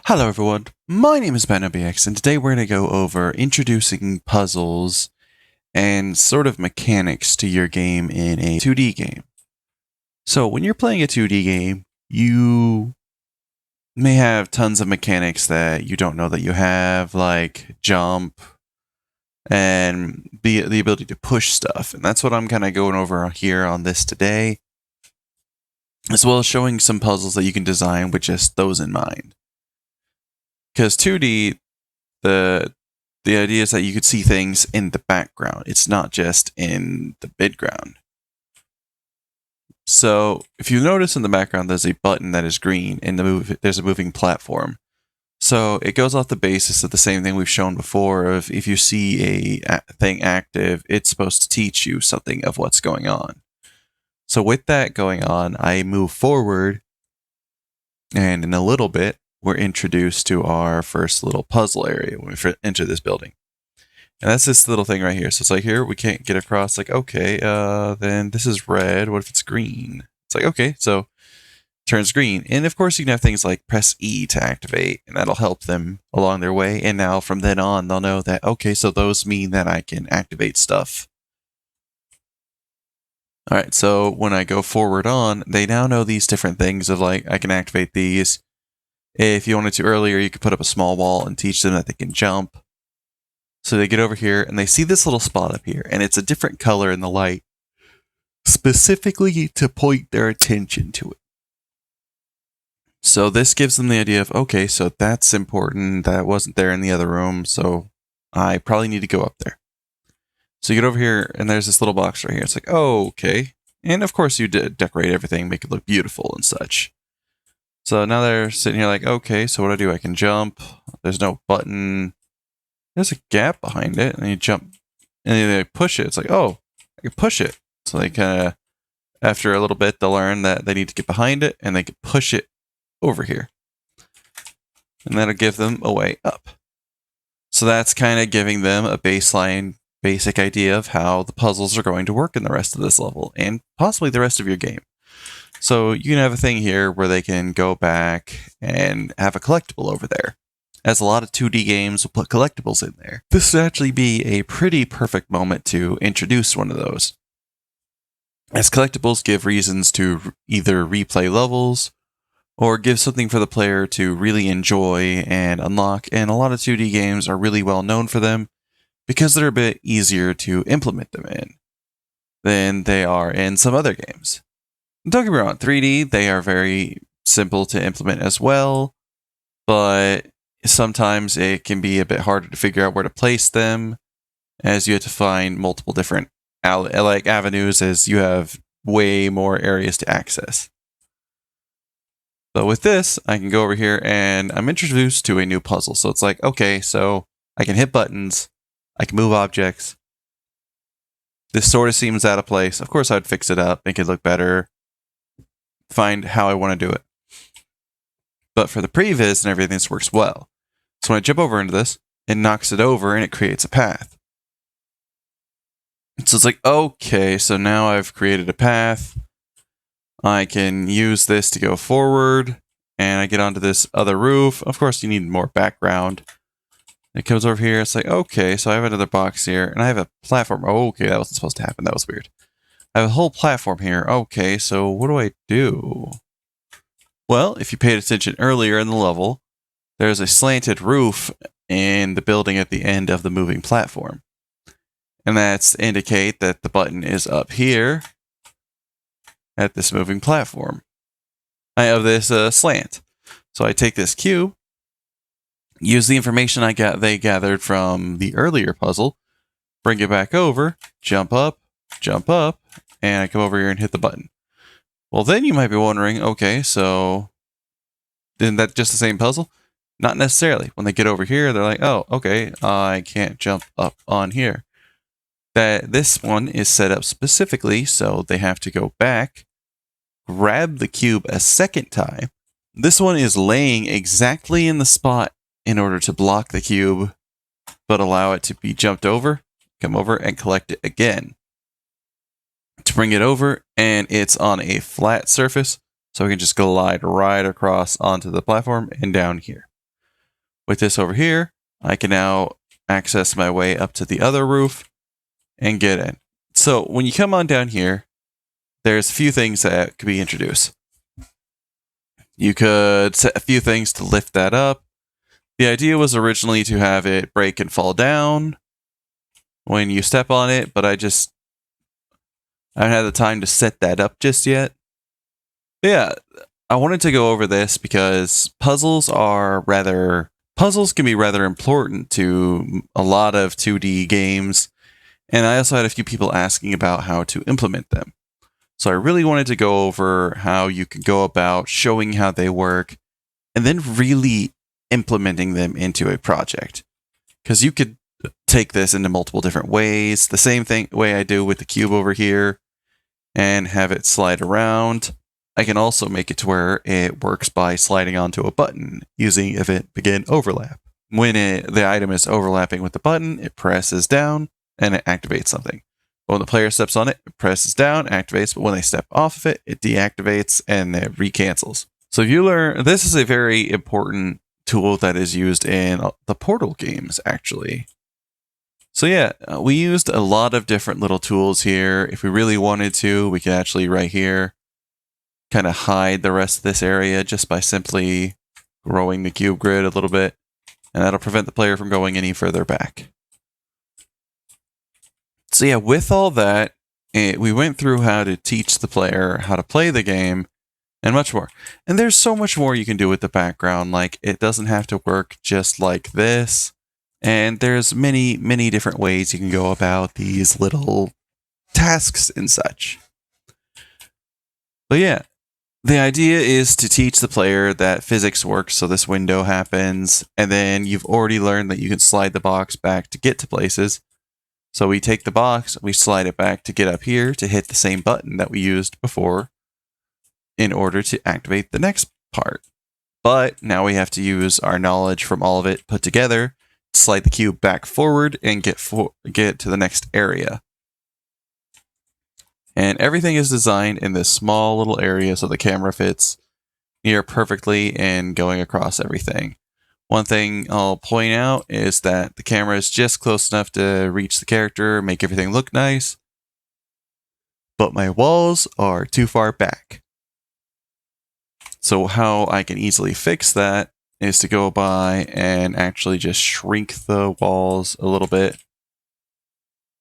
Hello everyone, my name is BenOBX and today we're going to go over introducing puzzles and sort of mechanics to your game in a 2D game. So when you're playing a 2D game, you may have tons of mechanics that you don't know that you have, like jump and the ability to push stuff. And that's what I'm kind of going over here on this today, as well as showing some puzzles that you can design with just those in mind. Because 2D, the idea is that you could see things in the background. It's not just in the midground. So if you notice in the background, there's a button that is green, and there's a moving platform. So it goes off the basis of the same thing we've shown before of if you see a thing active, it's supposed to teach you something of what's going on. So with that going on, I move forward, and in a little bit, we're introduced to our first little puzzle area when we enter this building. And that's this little thing right here. So it's like here, we can't get across. Like, okay, then this is red. What if it's green? It's like, okay, so it turns green. And of course, you can have things like press E to activate, and that'll help them along their way. And now from then on, they'll know that, okay, so those mean that I can activate stuff. All right, so when I go forward on, they now know these different things of like, I can activate these. If you wanted to earlier, you could put up a small wall and teach them that they can jump. So they get over here and they see this little spot up here, and it's a different color in the light, specifically to point their attention to it. So this gives them the idea of, okay, so that's important. That wasn't there in the other room, so I probably need to go up there. So you get over here, and there's this little box right here. It's like, oh, okay. And of course, you decorate everything, make it look beautiful and such. So now they're sitting here like, okay, so what do? I can jump. There's no button. There's a gap behind it, and you jump, and they push it. It's like, oh, I can push it. So they kind of, after a little bit, they'll learn that they need to get behind it, and they can push it over here. And that'll give them a way up. So that's kind of giving them a baseline, basic idea of how the puzzles are going to work in the rest of this level, and possibly the rest of your game. So you can have a thing here where they can go back and have a collectible over there. As a lot of 2D games will put collectibles in there. This would actually be a pretty perfect moment to introduce one of those, as collectibles give reasons to either replay levels or give something for the player to really enjoy and unlock, and a lot of 2D games are really well known for them because they're a bit easier to implement them in than they are in some other games. Don't get me wrong, 3D, they are very simple to implement as well, but sometimes it can be a bit harder to figure out where to place them, as you have to find multiple different avenues, as you have way more areas to access. So with this, I can go over here and I'm introduced to a new puzzle. So it's like, okay, so I can hit buttons, I can move objects. This sort of seems out of place. Of course, I'd fix it up, make it look better, find how I want to do it. But for the previs and everything, this works well. So when I jump over into this, it knocks it over and it creates a path. So it's like, okay, so now I've created a path. I can use this to go forward, and I get onto this other roof. Of course, you need more background. It comes over here. It's like, okay, so I have another box here, and I have a platform. Oh, okay, that wasn't supposed to happen. That was weird. I have a whole platform here. Okay, so what do I do? Well, if you paid attention earlier in the level, there's a slanted roof in the building at the end of the moving platform. And that's to indicate that the button is up here at this moving platform. I have this slant. So I take this cube, use the information they gathered from the earlier puzzle, bring it back over, jump up, and I come over here and hit the button. Well, then you might be wondering, okay, so isn't that just the same puzzle? Not necessarily. When they get over here, they're like, oh, okay, I can't jump up on here. This one is set up specifically so they have to go back, grab the cube a second time. This one is laying exactly in the spot in order to block the cube, but allow it to be jumped over, come over and collect it again. To bring it over, and it's on a flat surface, so we can just glide right across onto the platform and down here. With this over here, I can now access my way up to the other roof and get in. So when you come on down here, there's a few things that could be introduced. You could set a few things to lift that up. The idea was originally to have it break and fall down when you step on it, but I haven't had the time to set that up just yet. But yeah, I wanted to go over this because puzzles can be rather important to a lot of 2D games, and I also had a few people asking about how to implement them. So I really wanted to go over how you can go about showing how they work and then really implementing them into a project. Because you could take this into multiple different ways, the same way I do with the cube over here, and have it slide around. I can also make it to where it works by sliding onto a button using event begin overlap. When the item is overlapping with the button, it presses down and it activates something. But when the player steps on it, it presses down, activates, but when they step off of it, it deactivates and it recancels. So if you learn, this is a very important tool that is used in the Portal games, actually. So yeah, we used a lot of different little tools here. If we really wanted to, we could actually right here kind of hide the rest of this area just by simply growing the cube grid a little bit, and that'll prevent the player from going any further back. So yeah, with all that, we went through how to teach the player how to play the game and much more. And there's so much more you can do with the background. Like, it doesn't have to work just like this. And there's many, many different ways you can go about these little tasks and such. But yeah, the idea is to teach the player that physics works, so this window happens, and then you've already learned that you can slide the box back to get to places. So we take the box, we slide it back to get up here to hit the same button that we used before in order to activate the next part. But now we have to use our knowledge from all of it put together to slide the cube back forward and get to the next area. And everything is designed in this small little area so the camera fits near perfectly and going across everything. One thing I'll point out is that the camera is just close enough to reach the character, make everything look nice, but my walls are too far back. So how I can easily fix that is to go by and actually just shrink the walls a little bit,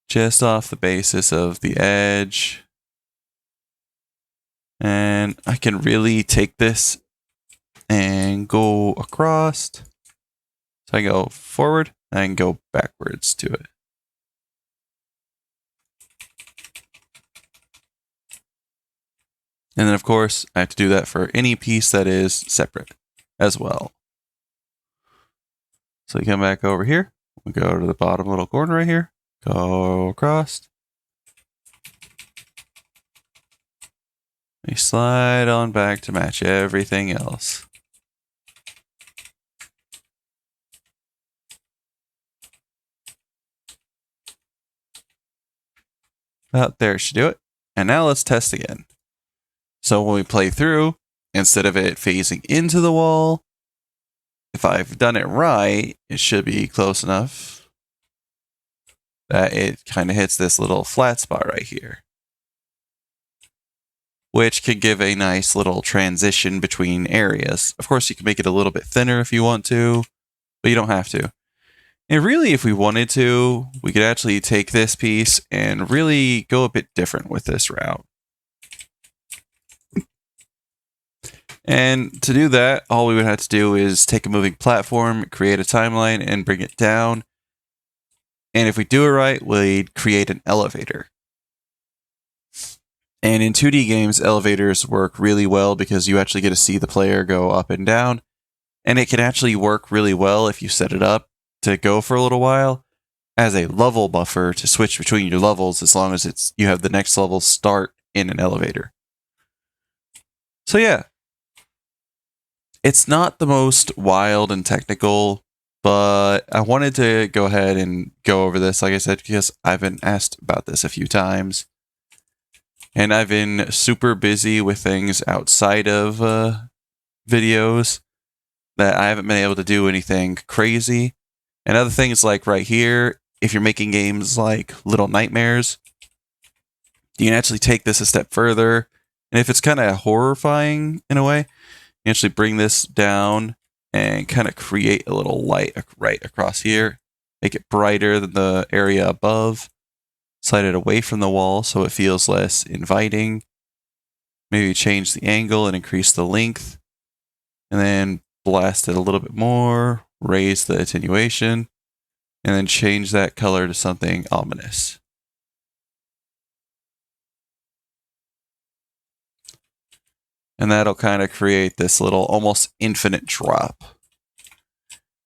just off the basis of the edge. And I can really take this and go across. So I go forward and I can go backwards to it. And then of course, I have to do that for any piece that is separate as well. So you come back over here. We go to the bottom little corner right here. Go across. We slide on back to match everything else. About there should do it. And now let's test again. So when we play through, instead of it facing into the wall, if I've done it right, it should be close enough that it kind of hits this little flat spot right here, which could give a nice little transition between areas. Of course, you can make it a little bit thinner if you want to, but you don't have to. And really, if we wanted to, we could actually take this piece and really go a bit different with this route. And to do that, all we would have to do is take a moving platform, create a timeline, and bring it down. And if we do it right, we'd create an elevator. And in 2D games, elevators work really well because you actually get to see the player go up and down. And it can actually work really well if you set it up to go for a little while as a level buffer to switch between your levels as long as you have the next level start in an elevator. So yeah, it's not the most wild and technical, but I wanted to go ahead and go over this, like I said, because I've been asked about this a few times. And I've been super busy with things outside of videos. that I haven't been able to do anything crazy. And other things like right here, if you're making games like Little Nightmares, you can actually take this a step further. And if it's kind of horrifying in a way, you actually bring this down and kind of create a little light right across here. Make it brighter than the area above. Slide it away from the wall so it feels less inviting. Maybe change the angle and increase the length. And then blast it a little bit more. Raise the attenuation. And then change that color to something ominous. And that'll kind of create this little almost infinite drop.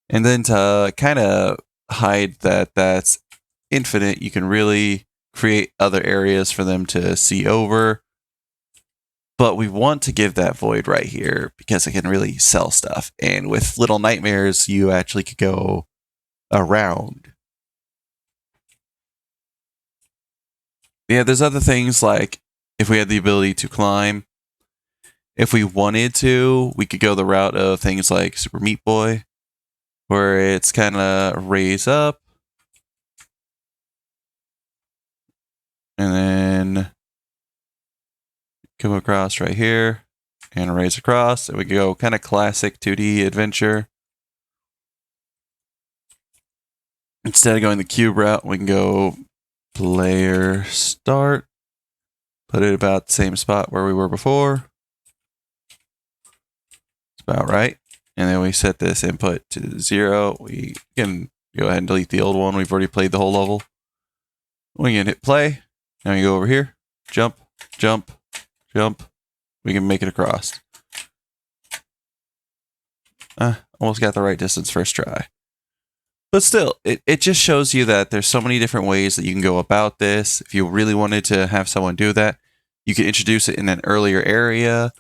And then to kind of hide that that's infinite, you can really create other areas for them to see over. But we want to give that void right here because it can really sell stuff. And with Little Nightmares, you actually could go around. Yeah, there's other things like if we had the ability to climb. If we wanted to, we could go the route of things like Super Meat Boy, where it's kind of raise up. And then come across right here and raise across. And we can go kind of classic 2D adventure. Instead of going the cube route, we can go player start. Put it about the same spot where we were before. It's about right. And then we set this input to 0. We can go ahead and delete the old one. We've already played the whole level. We can hit play. Now we go over here. Jump, jump, jump. We can make it across. Almost got the right distance first try. But still, it just shows you that there's so many different ways that you can go about this. If you really wanted to have someone do that, you could introduce it in an earlier area.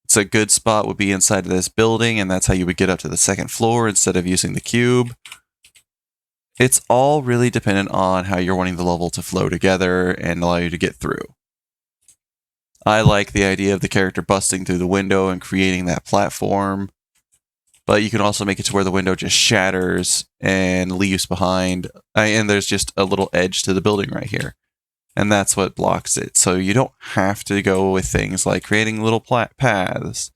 It's a good spot would be inside of this building, and that's how you would get up to the second floor instead of using the cube. It's all really dependent on how you're wanting the level to flow together and allow you to get through. I like the idea of the character busting through the window and creating that platform. But you can also make it to where the window just shatters and leaves behind. And there's just a little edge to the building right here. And that's what blocks it. So you don't have to go with things like creating little paths.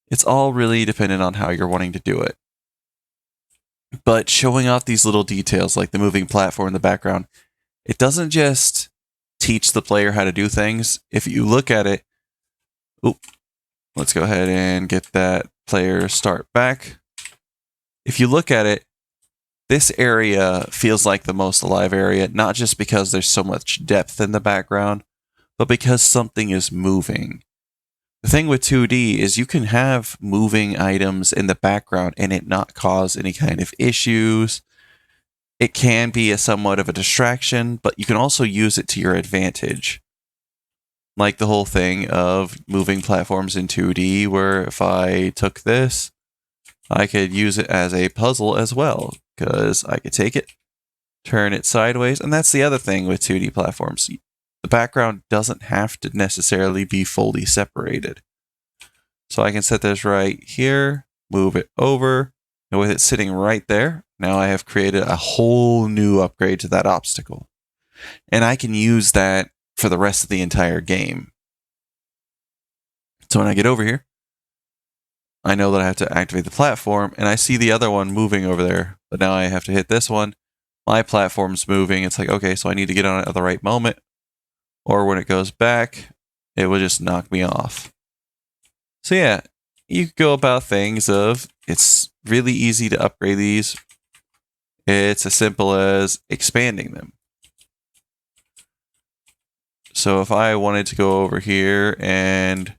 It's all really dependent on how you're wanting to do it. But showing off these little details like the moving platform in the background, it doesn't just teach the player how to do things. If you look at it, let's go ahead and get that player start back. If you look at it, this area feels like the most alive area, not just because there's so much depth in the background, but because something is moving. The thing with 2D is you can have moving items in the background and it not cause any kind of issues. It can be somewhat of a distraction, but you can also use it to your advantage. Like the whole thing of moving platforms in 2D, where if I took this, I could use it as a puzzle as well, because I could take it, turn it sideways, and that's the other thing with 2D platforms. The background doesn't have to necessarily be fully separated. So I can set this right here, move it over, and with it sitting right there, now I have created a whole new upgrade to that obstacle. And I can use that for the rest of the entire game. So when I get over here, I know that I have to activate the platform, and I see the other one moving over there. But now I have to hit this one. My platform's moving. It's like, okay, so I need to get on it at the right moment. Or when it goes back, it will just knock me off. So yeah, you could go about things of, it's really easy to upgrade these. It's as simple as expanding them. So if I wanted to go over here and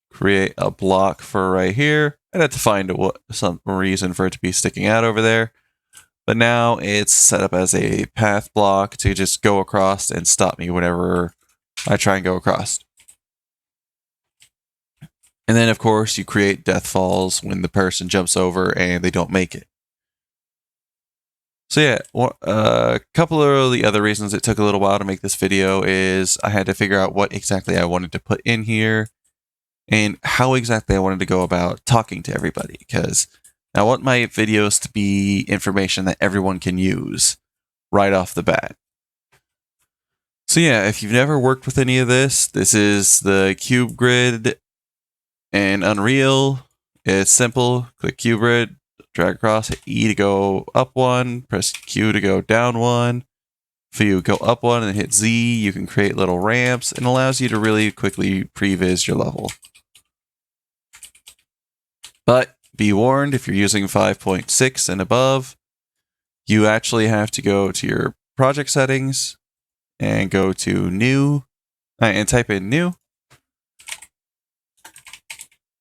create a block for right here, I'd have to find some reason for it to be sticking out over there. But now it's set up as a path block to just go across and stop me whenever I try and go across. And then, of course, you create death falls when the person jumps over and they don't make it. So yeah, a couple of the other reasons it took a little while to make this video is I had to figure out what exactly I wanted to put in here. and how exactly I wanted to go about talking to everybody, because I want my videos to be information that everyone can use right off the bat. So yeah, if you've never worked with any of this, this is the cube grid in Unreal. It's simple. Click cube grid, drag across, hit E to go up one, press Q to go down one. If you go up one and hit Z, you can create little ramps, and allows you to really quickly previs your level. But be warned, if you're using 5.6 and above, you actually have to go to your project settings and go to new and type in new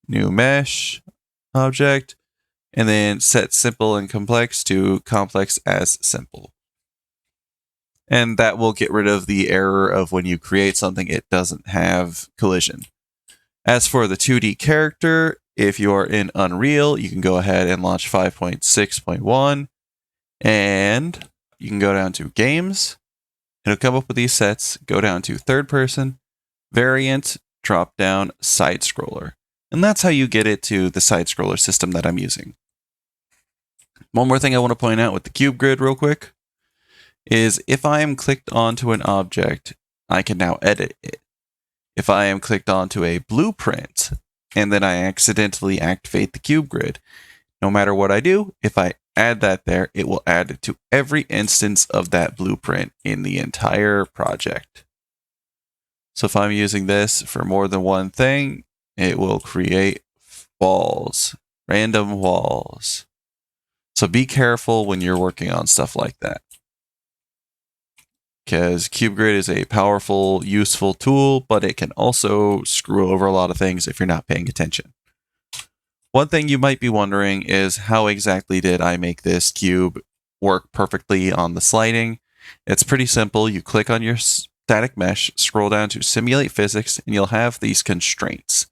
mesh object, and then set simple and complex to complex as simple. And that will get rid of the error of when you create something, it doesn't have collision. As for the 2D character, if you are in Unreal, you can go ahead and launch 5.6.1, and you can go down to games. It'll come up with these sets, go down to third person, variant, drop down, side scroller. And that's how you get it to the side scroller system that I'm using. One more thing I want to point out with the cube grid real quick is if I am clicked onto an object, I can now edit it. If I am clicked onto a blueprint and then I accidentally activate the cube grid, no matter what I do, if I add that there, it will add it to every instance of that blueprint in the entire project. So if I'm using this for more than one thing, it will create walls, random walls. So be careful when you're working on stuff like that, because cube grid is a powerful, useful tool, but it can also screw over a lot of things if you're not paying attention. One thing you might be wondering is how exactly did I make this cube work perfectly on the sliding? It's pretty simple. You click on your static mesh, scroll down to simulate physics, and you'll have these constraints.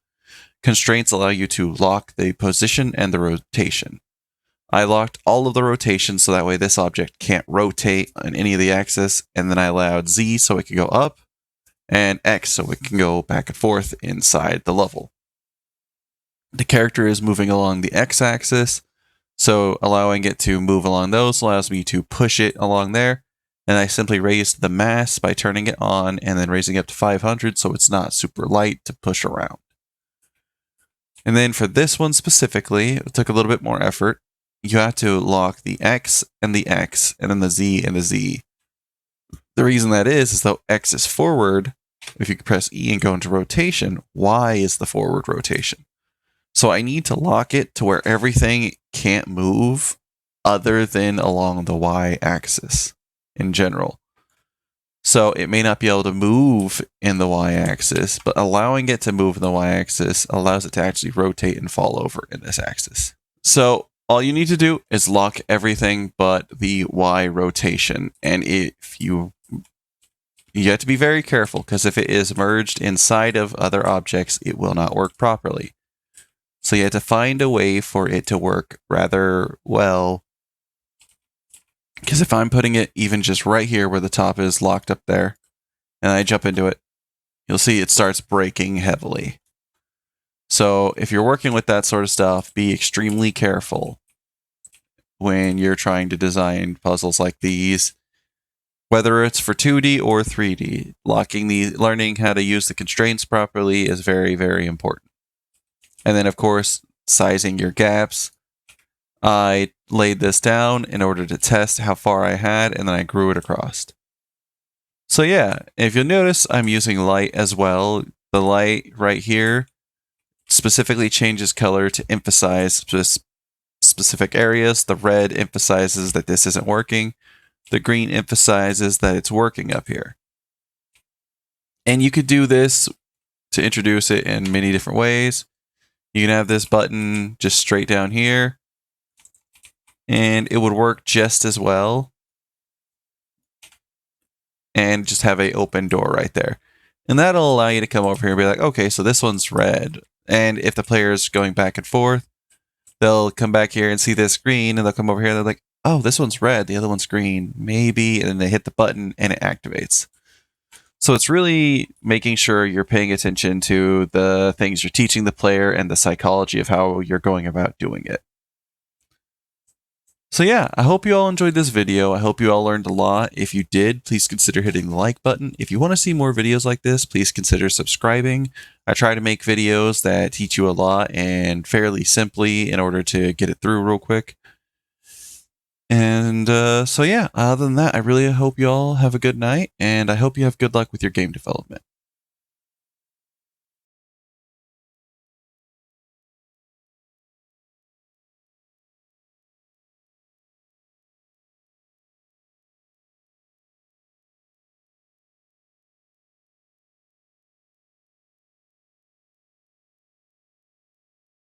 Constraints allow you to lock the position and the rotation. I locked all of the rotation so that way this object can't rotate on any of the axis, and then I allowed Z so it can go up, and X so it can go back and forth inside the level. The character is moving along the X-axis, so allowing it to move along those allows me to push it along there, and I simply raised the mass by turning it on and then raising it up to 500 so it's not super light to push around. And then for this one specifically, it took a little bit more effort. You have to lock the X and the X, and then the Z and the Z. The reason that is though X is forward, if you press E and go into rotation, Y is the forward rotation. So I need to lock it to where everything can't move other than along the Y-axis in general. So it may not be able to move in the Y-axis, but allowing it to move in the Y-axis allows it to actually rotate and fall over in this axis. So all you need to do is lock everything but the Y rotation. And if you have to be very careful, because if it is merged inside of other objects, it will not work properly. So you have to find a way for it to work rather well. Because if I'm putting it even just right here where the top is locked up there, and I jump into it, you'll see it starts breaking heavily. So if you're working with that sort of stuff, be extremely careful when you're trying to design puzzles like these. Whether it's for 2D or 3D, learning how to use the constraints properly is very, very important. And then, of course, sizing your gaps. I laid this down in order to test how far I had, and then I grew it across. So yeah, if you'll notice, I'm using light as well. The light right here specifically changes color to emphasize specific areas. The red emphasizes that this isn't working. The green emphasizes that it's working up here. And you could do this to introduce it in many different ways. You can have this button just straight down here, and it would work just as well. And just have an open door right there. And that'll allow you to come over here and be like, okay, so this one's red. And if the player is going back and forth, they'll come back here and see this green, and they'll come over here and they're like, oh, this one's red, the other one's green, maybe, and then they hit the button and it activates. So it's really making sure you're paying attention to the things you're teaching the player and the psychology of how you're going about doing it. So yeah, I hope you all enjoyed this video. I hope you all learned a lot. If you did, please consider hitting the like button. If you want to see more videos like this, please consider subscribing. I try to make videos that teach you a lot and fairly simply in order to get it through real quick. And so yeah, other than that, I really hope you all have a good night, and I hope you have good luck with your game development.